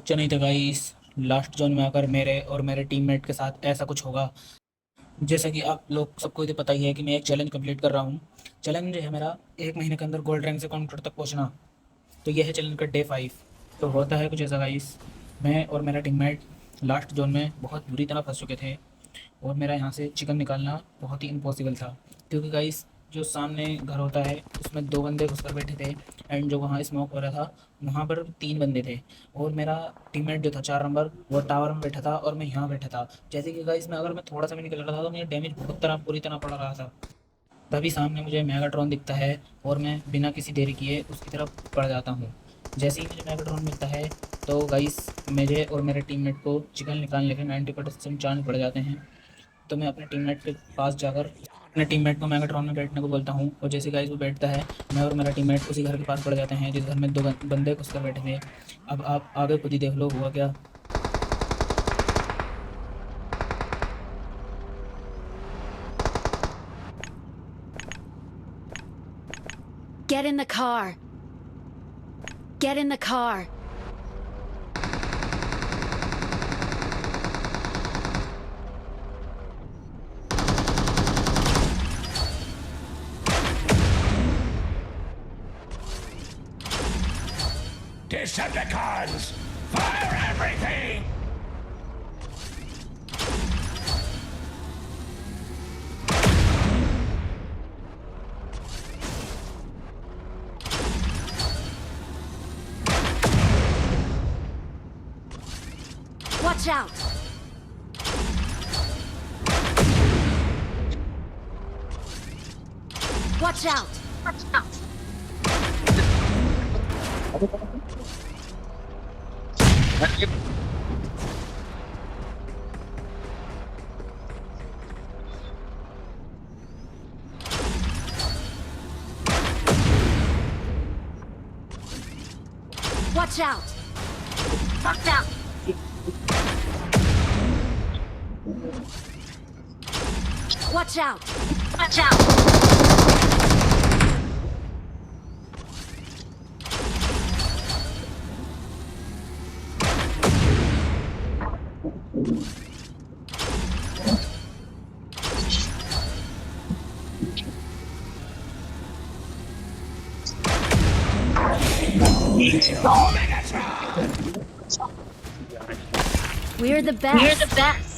सोचा नहीं था गाइस, लास्ट जोन में आकर मेरे और मेरे टीममेट के साथ ऐसा कुछ होगा। जैसा कि आप लोग सबको ये पता ही है कि मैं एक चैलेंज कंप्लीट कर रहा हूँ। चैलेंज है मेरा 1 महीने के अंदर गोल्ड रैंक से काउंटर तक पहुँचना। तो यह है चैलेंज का डे 5। तो होता है कुछ ऐसा गाइस, मैं और मेरा टीममेट लास्ट जोन में बहुत बुरी तरह फंस चुके थे और मेरा यहाँ से चिकन निकालना बहुत ही इम्पॉसिबल था, क्योंकि गाइस जो सामने घर होता है उसमें 2 बंदे घुस कर बैठे थे एंड जो वहाँ स्मोक हो रहा था वहाँ पर 3 बंदे थे। और मेरा टीममेट जो था 4 नंबर, वो टावर में बैठा था और मैं यहाँ बैठा था। जैसे कि गाइस मैं अगर मैं थोड़ा सा भी निकल रहा था तो मुझे डैमेज बहुत बुरी तरह पड़ रहा था। तभी सामने मुझे मेगाट्रॉन दिखता है और मैं बिना किसी देरी किए उसकी तरफ बढ़ जाता हूँ। जैसे ही मुझे मेगाट्रॉन मिलता है तो गाइस मुझे और मेरे टीममेट को चिकन निकालने के 90% चांस बढ़ जाते हैं। तो मैं अपने टीममेट के पास जाकर अपने टीममेट को मेगाट्रॉन में बैठने को बोलता हूँ और जैसे गाइस वो बैठता है, मैं और मेरा टीममेट उसी घर के पास पड़ जाते हैं जिस घर में 2 बंदे घुस कर बैठे थे। अब आप आगे खुद ही देख लो हुआ क्या। Get in the car. Get in the car. Decepticons! Fire everything! Watch out. Watch out. Watch out. Watch out. Watch out. Watch out. Watch out. We're the best. We're the best.